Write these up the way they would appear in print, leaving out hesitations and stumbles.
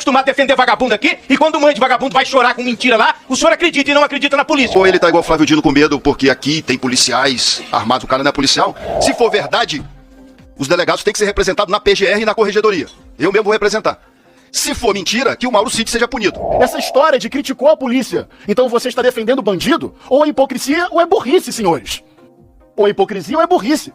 acostumado a defender vagabundo aqui, e quando mãe de vagabundo vai chorar com mentira lá, o senhor acredita e não acredita na polícia. Ou ele tá igual Flávio Dino com medo porque aqui tem policiais armados, o cara não é policial. Se for verdade, os delegados têm que ser representados na PGR e na corregedoria. Eu mesmo vou representar. Se for mentira, que o Mauro Cid seja punido. Essa história de criticou a polícia, então você está defendendo o bandido? Ou é hipocrisia ou é burrice, senhores? Ou é hipocrisia ou é burrice?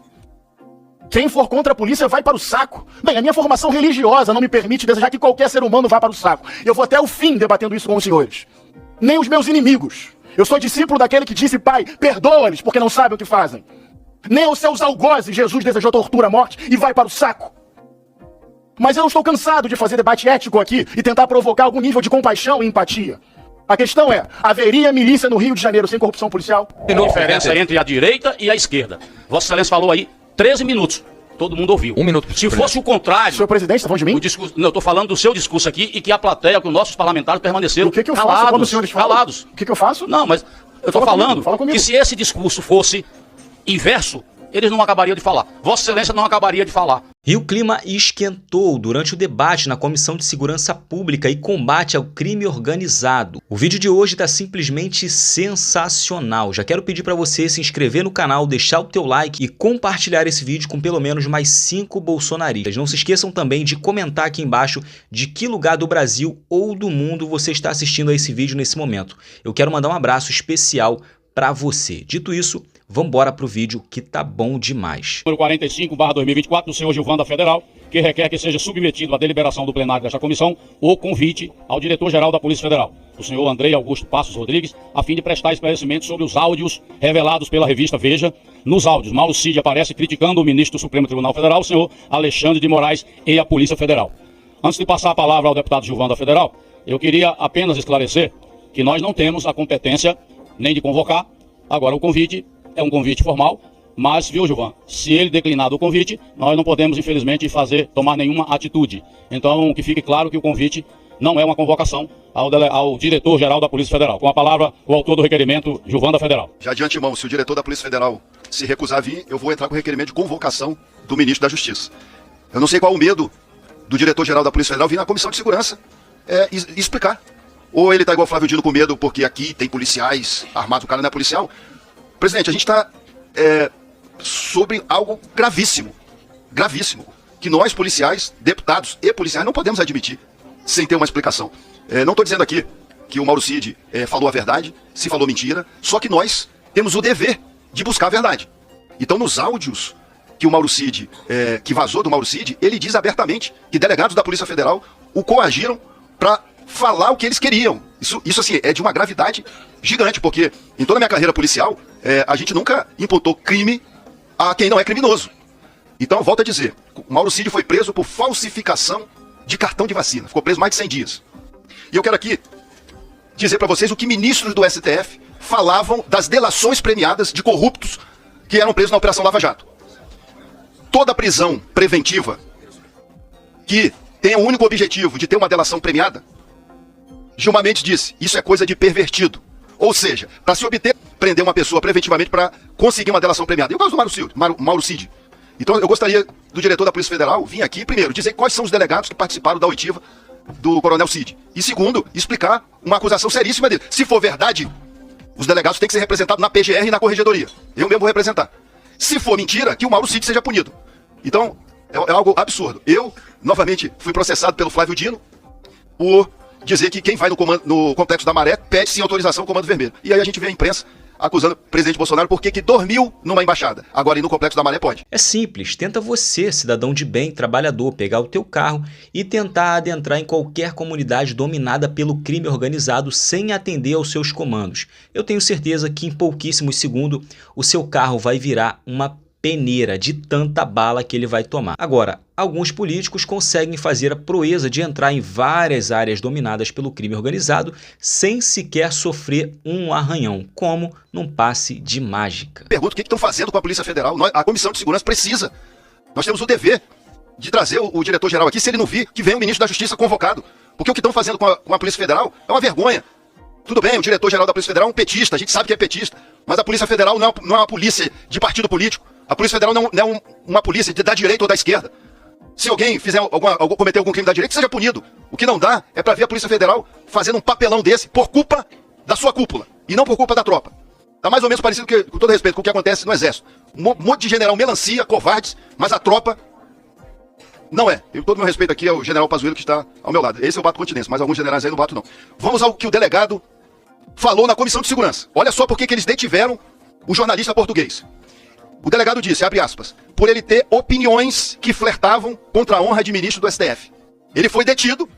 Quem for contra a polícia vai para o saco. Bem, a minha formação religiosa não me permite desejar que qualquer ser humano vá para o saco. Eu vou até o fim debatendo isso com os senhores. Nem os meus inimigos. Eu sou discípulo daquele que disse, Pai, perdoa-lhes porque não sabem o que fazem. Nem aos seus algozes Jesus desejou tortura, morte e vai para o saco. Mas eu estou cansado de fazer debate ético aqui e tentar provocar algum nível de compaixão e empatia. A questão é, haveria milícia no Rio de Janeiro sem corrupção policial? Tem diferença entre a direita e a esquerda. Vossa Excelência falou aí 13 minutos. Todo mundo ouviu. 1 minuto. Se fosse o contrário... Senhor presidente, está falando de mim? O discurso, não, eu estou falando do seu discurso aqui e que a plateia, que os nossos parlamentares permaneceram O que eu calados, faço quando os senhores falam? calados. O que eu faço? Não, mas eu estou falando fala comigo. que se esse discurso fosse inverso, eles não acabariam de falar. Vossa Excelência não acabaria de falar. E o clima esquentou durante o debate na Comissão de Segurança Pública e Combate ao Crime Organizado. O vídeo de hoje está simplesmente sensacional. Já quero pedir para você se inscrever no canal, deixar o teu like e compartilhar esse vídeo com pelo menos mais 5 bolsonaristas. Não se esqueçam também de comentar aqui embaixo de que lugar do Brasil ou do mundo você está assistindo a esse vídeo nesse momento. Eu quero mandar um abraço especial para você. Dito isso, vamos embora pro vídeo que tá bom demais. Número 45/2024 do senhor Gilvan da Federal, que requer que seja submetido à deliberação do plenário desta comissão o convite ao diretor-geral da Polícia Federal, o senhor Andrei Augusto Passos Rodrigues, a fim de prestar esclarecimentos sobre os áudios revelados pela revista Veja. Nos áudios, Mauro Cid aparece criticando o ministro do Supremo Tribunal Federal, o senhor Alexandre de Moraes, e a Polícia Federal. Antes de passar a palavra ao deputado Gilvan da Federal, eu queria apenas esclarecer que nós não temos a competência nem de convocar. Agora, o convite é um convite formal, mas, viu, Gilvan, se ele declinar do convite, nós não podemos, infelizmente, tomar nenhuma atitude. Então, que fique claro que o convite não é uma convocação ao diretor-geral da Polícia Federal. Com a palavra, o autor do requerimento, Gilvan da Federal. Já de antemão, se o diretor da Polícia Federal se recusar a vir, eu vou entrar com o requerimento de convocação do ministro da Justiça. Eu não sei qual o medo do diretor-geral da Polícia Federal vir na Comissão de Segurança e explicar. Ou ele tá igual Flávio Dino com medo porque aqui tem policiais armados, o cara não é policial. Presidente, a gente está sobre algo gravíssimo, que nós policiais, deputados e policiais não podemos admitir sem ter uma explicação. Não estou dizendo aqui que o Mauro Cid falou a verdade, se falou mentira, só que nós temos o dever de buscar a verdade. Então nos áudios que o Mauro Cid, que vazou do Mauro Cid, ele diz abertamente que delegados da Polícia Federal o coagiram para falar o que eles queriam. Isso assim, é de uma gravidade gigante, porque em toda a minha carreira policial, a gente nunca imputou crime a quem não é criminoso. Então, volto a dizer, o Mauro Cid foi preso por falsificação de cartão de vacina. Ficou preso mais de 100 dias. E eu quero aqui dizer para vocês o que ministros do STF falavam das delações premiadas de corruptos que eram presos na Operação Lava Jato. Toda prisão preventiva que tenha o único objetivo de ter uma delação premiada, Gilmar Mendes disse, isso é coisa de pervertido. Ou seja, para se prender uma pessoa preventivamente para conseguir uma delação premiada. E o caso do Mauro Cid. Então eu gostaria do diretor da Polícia Federal vir aqui, primeiro, dizer quais são os delegados que participaram da oitiva do Coronel Cid. E segundo, explicar uma acusação seríssima dele. Se for verdade, os delegados têm que ser representados na PGR e na corregedoria. Eu mesmo vou representar. Se for mentira, que o Mauro Cid seja punido. Então, é algo absurdo. Eu, novamente, fui processado pelo Flávio Dino por dizer que quem vai no Complexo da Maré pede sem autorização o Comando Vermelho. E aí a gente vê a imprensa acusando o presidente Bolsonaro porque que dormiu numa embaixada. Agora ir no Complexo da Maré pode. É simples, tenta você, cidadão de bem, trabalhador, pegar o teu carro e tentar adentrar em qualquer comunidade dominada pelo crime organizado sem atender aos seus comandos. Eu tenho certeza que em pouquíssimos segundos o seu carro vai virar uma peneira de tanta bala que ele vai tomar. Agora, alguns políticos conseguem fazer a proeza de entrar em várias áreas dominadas pelo crime organizado sem sequer sofrer um arranhão, como num passe de mágica. Pergunto o que estão fazendo com a Polícia Federal. A Comissão de Segurança precisa. Nós temos o dever de trazer o diretor-geral aqui, se ele não vir, que venha o ministro da Justiça convocado. Porque o que estão fazendo com a Polícia Federal é uma vergonha. Tudo bem, o diretor-geral da Polícia Federal é um petista, a gente sabe que é petista, mas a Polícia Federal não é uma polícia de partido político. A Polícia Federal não é uma polícia da direita ou da esquerda. Se alguém fizer cometer algum crime da direita, seja punido. O que não dá é para ver a Polícia Federal fazendo um papelão desse por culpa da sua cúpula e não por culpa da tropa. Tá mais ou menos parecido, com todo respeito, com o que acontece no Exército. Um monte de general melancia, covardes, mas a tropa não é. Eu todo meu respeito aqui ao general Pazuello que está ao meu lado. Esse eu bato continência, mas alguns generais aí não bato não. Vamos ao que o delegado falou na Comissão de Segurança. Olha só por que eles detiveram o jornalista português. O delegado disse, abre aspas, por ele ter opiniões que flertavam contra a honra de ministro do STF. Ele foi detido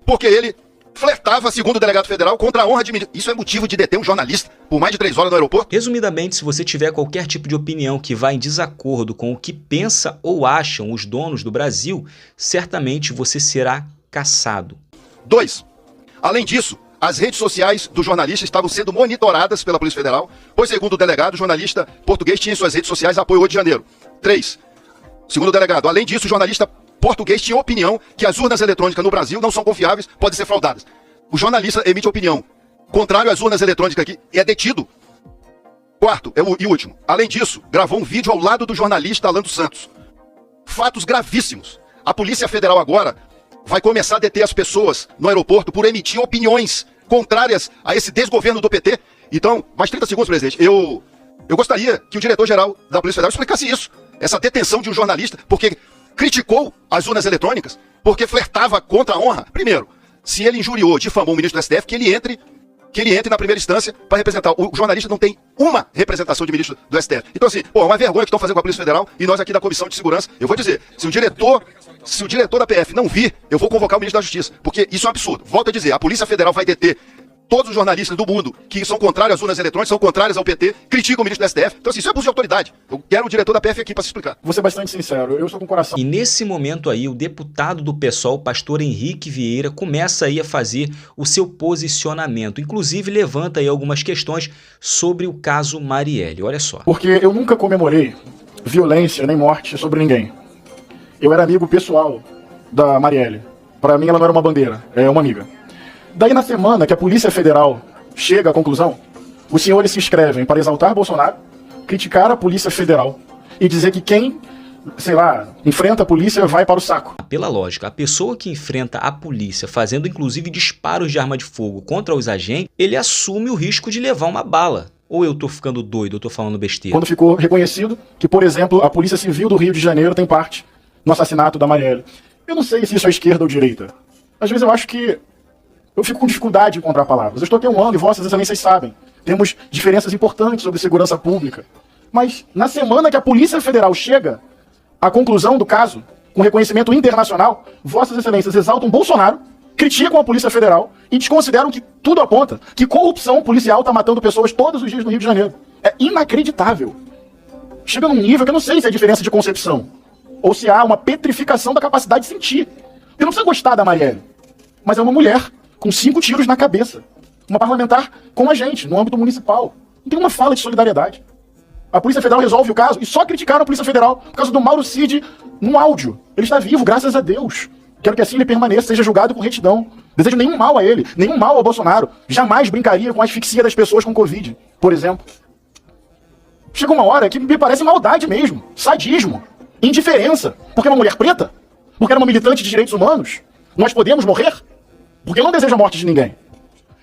porque ele flertava, segundo o delegado federal, contra a honra de ministro. Isso é motivo de deter um jornalista por mais de 3 horas no aeroporto? Resumidamente, se você tiver qualquer tipo de opinião que vá em desacordo com o que pensa ou acham os donos do Brasil, certamente você será caçado. 2. Além disso, as redes sociais do jornalista estavam sendo monitoradas pela Polícia Federal, pois, segundo o delegado, o jornalista português tinha em suas redes sociais apoio 8 de janeiro. 3. Segundo o delegado, além disso, o jornalista português tinha opinião que as urnas eletrônicas no Brasil não são confiáveis, podem ser fraudadas. O jornalista emite opinião contrário às urnas eletrônicas aqui e é detido. 4. E último. Além disso, gravou um vídeo ao lado do jornalista Alan dos Santos. Fatos gravíssimos. A Polícia Federal agora vai começar a deter as pessoas no aeroporto por emitir opiniões contrárias a esse desgoverno do PT. Então, mais 30 segundos, presidente. Eu gostaria que o diretor-geral da Polícia Federal explicasse isso. Essa detenção de um jornalista, porque criticou as urnas eletrônicas, porque flertava contra a honra. Primeiro, se ele injuriou, difamou o ministro do STF, que ele entre na primeira instância para representar. O jornalista não tem uma representação de ministro do STF. Então assim, é uma vergonha que estão fazendo com a Polícia Federal e nós aqui da Comissão de Segurança. Eu vou dizer, se o diretor da PF não vir, eu vou convocar o ministro da Justiça, porque isso é um absurdo. Volto a dizer, a Polícia Federal vai deter todos os jornalistas do mundo que são contrários às urnas eletrônicas, são contrários ao PT, criticam o ministro do STF. Então assim, isso é abuso de autoridade. Eu quero o diretor da PF aqui para se explicar. Vou ser bastante sincero, eu estou com o coração. E nesse momento aí, o deputado do PSOL, pastor Henrique Vieira, começa aí a fazer o seu posicionamento. Inclusive, levanta aí algumas questões sobre o caso Marielle. Olha só. Porque eu nunca comemorei violência nem morte sobre ninguém. Eu era amigo pessoal da Marielle. Para mim, ela não era uma bandeira, é uma amiga. Daí, na semana que a Polícia Federal chega à conclusão, os senhores se inscrevem para exaltar Bolsonaro, criticar a Polícia Federal e dizer que quem, sei lá, enfrenta a polícia vai para o saco. Pela lógica, a pessoa que enfrenta a polícia fazendo inclusive disparos de arma de fogo contra os agentes, ele assume o risco de levar uma bala. Ou eu tô ficando doido, eu tô falando besteira. Quando ficou reconhecido que, por exemplo, a Polícia Civil do Rio de Janeiro tem parte no assassinato da Marielle. Eu não sei se isso é esquerda ou direita. Às vezes eu acho que eu fico com dificuldade de encontrar palavras. Eu estou aqui há um ano e vossas excelências sabem. Temos diferenças importantes sobre segurança pública. Mas na semana que a Polícia Federal chega à conclusão do caso, com reconhecimento internacional, vossas excelências exaltam Bolsonaro, criticam a Polícia Federal e desconsideram que tudo aponta que corrupção policial está matando pessoas todos os dias no Rio de Janeiro. É inacreditável. Chega num nível que eu não sei se é diferença de concepção ou se há uma petrificação da capacidade de sentir. Eu não precisa gostar da Marielle, mas é uma mulher com 5 tiros na cabeça. Uma parlamentar com a gente, no âmbito municipal. Não tem uma fala de solidariedade. A Polícia Federal resolve o caso e só criticaram a Polícia Federal por causa do Mauro Cid no áudio. Ele está vivo, graças a Deus. Quero que assim ele permaneça, seja julgado com retidão. Desejo nenhum mal a ele, nenhum mal ao Bolsonaro. Jamais brincaria com a asfixia das pessoas com Covid, por exemplo. Chega uma hora que me parece maldade mesmo, sadismo, indiferença. Porque é uma mulher preta? Porque era uma militante de direitos humanos? Nós podemos morrer? Porque eu não desejo a morte de ninguém.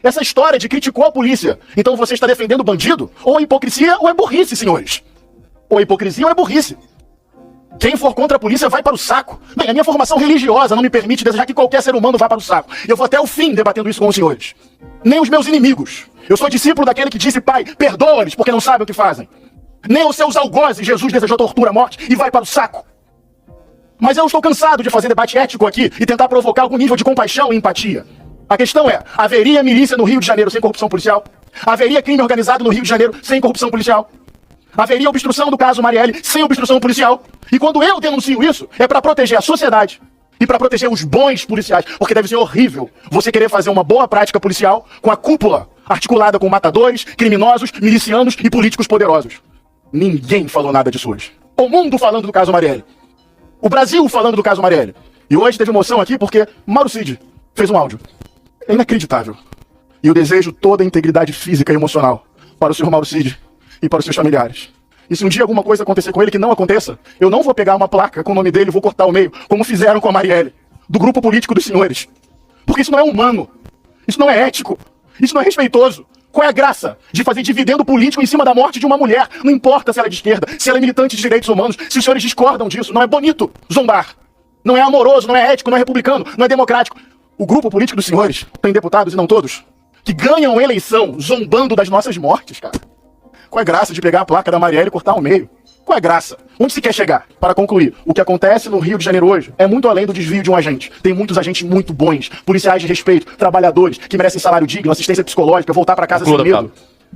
Essa história de criticou a polícia, então você está defendendo bandido? Ou é hipocrisia ou é burrice, senhores. Ou é hipocrisia ou é burrice. Quem for contra a polícia vai para o saco. Bem, a minha formação religiosa não me permite desejar que qualquer ser humano vá para o saco. Eu vou até o fim debatendo isso com os senhores. Nem os meus inimigos. Eu sou discípulo daquele que disse, Pai, perdoa-lhes porque não sabem o que fazem. Nem os seus algozes Jesus desejou tortura, morte e vai para o saco. Mas eu estou cansado de fazer debate ético aqui e tentar provocar algum nível de compaixão e empatia. A questão é, haveria milícia no Rio de Janeiro sem corrupção policial? Haveria crime organizado no Rio de Janeiro sem corrupção policial? Haveria obstrução do caso Marielle sem obstrução policial? E quando eu denuncio isso, é para proteger a sociedade e para proteger os bons policiais, porque deve ser horrível você querer fazer uma boa prática policial com a cúpula articulada com matadores, criminosos, milicianos e políticos poderosos. Ninguém falou nada disso hoje. O mundo falando do caso Marielle. O Brasil falando do caso Marielle. E hoje teve emoção aqui porque Mauro Cid fez um áudio. É inacreditável. E eu desejo toda a integridade física e emocional para o senhor Mauro Cid e para os seus familiares. E se um dia alguma coisa acontecer com ele que não aconteça, eu não vou pegar uma placa com o nome dele e vou cortar ao meio, como fizeram com a Marielle, do grupo político dos senhores. Porque isso não é humano, isso não é ético, isso não é respeitoso. Qual é a graça de fazer dividendo político em cima da morte de uma mulher? Não importa se ela é de esquerda, se ela é militante de direitos humanos, se os senhores discordam disso, não é bonito zombar. Não é amoroso, não é ético, não é republicano, não é democrático. O grupo político dos senhores, tem deputados e não todos, que ganham eleição zombando das nossas mortes, cara. Qual é a graça de pegar a placa da Marielle e cortar ao meio? Qual é a graça? Onde se quer chegar? Para concluir, o que acontece no Rio de Janeiro hoje é muito além do desvio de um agente. Tem muitos agentes muito bons, policiais de respeito, trabalhadores que merecem salário digno, assistência psicológica, voltar para casa sem medo.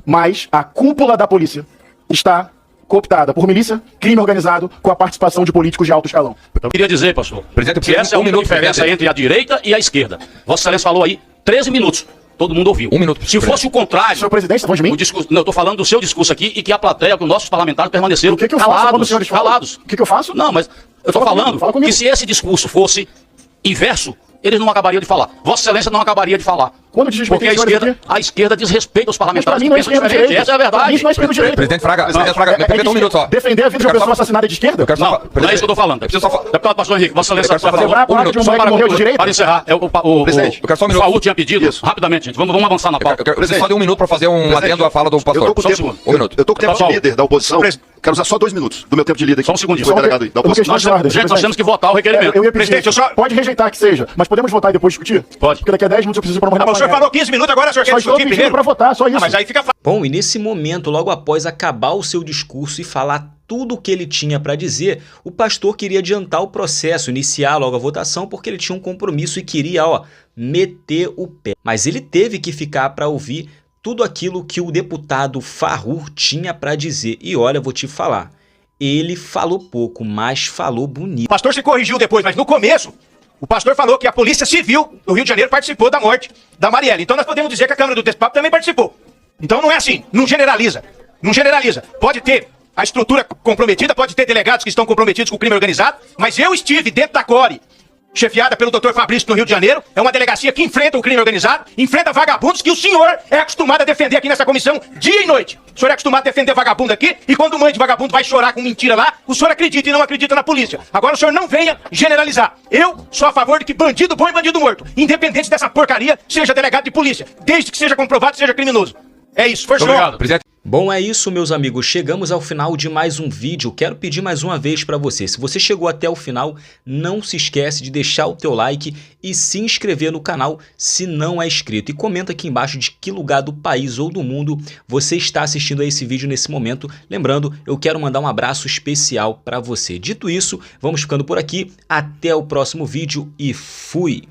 Mas a cúpula da polícia está cooptada por milícia, crime organizado, com a participação de políticos de alto escalão. Eu queria dizer, pastor, Presidente, que essa é uma diferença entre a direita e a esquerda. Vossa Excelência falou aí 13 minutos. Todo mundo ouviu. Um minuto. Se fosse o contrário... Senhor presidente, está falando de mim? O discurso, não, eu tô falando do seu discurso aqui e que a plateia, que os nossos parlamentares permaneceram O que eu faço quando os calados. senhores falam? Calados. O que eu faço? Não, mas eu tô Fala comigo, falando fala comigo. que se esse discurso fosse inverso, eles não acabariam de falar. Vossa Excelência não acabaria de falar. Quando desrespeitei Porque os senhores a esquerda desrespeita os Mas pra parlamentares mim que não é pensam esquerda diferente. direita. Essa é a Pra verdade. mim isso não é esquerda direita. Presidente Fraga, me permita um minuto só. Defender a vida de uma pessoa assassinada de esquerda? Eu quero Não, só... não é isso que eu tô falando. Eu preciso só... Deputado Pastor Henrique, Vossa Excelência Eu quero só falou fazer a placa de um só moleque que morreu de direita? para encerrar. Presidente, eu quero só um minuto. O Faú tinha pedido, Isso. rapidamente, gente. Vamos avançar na pauta. Eu preciso só de um minuto para fazer um Presidente, adendo à fala do pastor. Eu tô com Só um tempo, segundo. Um minuto. eu tô com tempo de Pessoal, líder da oposição. Quero usar só 2 minutos do meu tempo de líder aqui. Só um segundinho. Foi delegado aí da Uma oposição. questão de ordem, Gente, nós presidente. temos que votar o requerimento. Eu ia pedir, Presidente, eu só- pode rejeitar que seja, mas podemos votar e depois discutir? Pode. Porque daqui a 10 minutos eu preciso para morrer Ah, mas o senhor falou 15 minutos, agora o senhor quer Só estou discutir pedindo primeiro? para votar, só isso. Ah, mas aí fica fácil. Bom, e nesse momento, logo após acabar o seu discurso e falar tudo o que ele tinha para dizer, o pastor queria adiantar o processo, iniciar logo a votação, porque ele tinha um compromisso e queria, meter o pé. Mas ele teve que ficar para ouvir tudo aquilo que o deputado Farrur tinha para dizer. E olha, vou te falar, ele falou pouco, mas falou bonito. O pastor se corrigiu depois, mas no começo, o pastor falou que a Polícia Civil do Rio de Janeiro participou da morte da Marielle. Então nós podemos dizer que a Câmara do Despap também participou. Então não é assim, não generaliza. Não generaliza. Pode ter a estrutura comprometida, pode ter delegados que estão comprometidos com o crime organizado, mas eu estive dentro da CORE, chefiada pelo Dr. Fabrício no Rio de Janeiro. É uma delegacia que enfrenta o crime organizado, enfrenta vagabundos que o senhor é acostumado a defender aqui nessa comissão dia e noite. O senhor é acostumado a defender vagabundo aqui, e quando mãe de vagabundo vai chorar com mentira lá, o senhor acredita e não acredita na polícia. Agora o senhor não venha generalizar. Eu sou a favor de que bandido bom e bandido morto, independente dessa porcaria, seja delegado de polícia, desde que seja comprovado, seja criminoso. É isso, foi Obrigado. Presidente. Bom, é isso, meus amigos. Chegamos ao final de mais um vídeo. Quero pedir mais uma vez para você. Se você chegou até o final, não se esquece de deixar o teu like e se inscrever no canal se não é inscrito. E comenta aqui embaixo de que lugar do país ou do mundo você está assistindo a esse vídeo nesse momento. Lembrando, eu quero mandar um abraço especial para você. Dito isso, vamos ficando por aqui. Até o próximo vídeo e fui!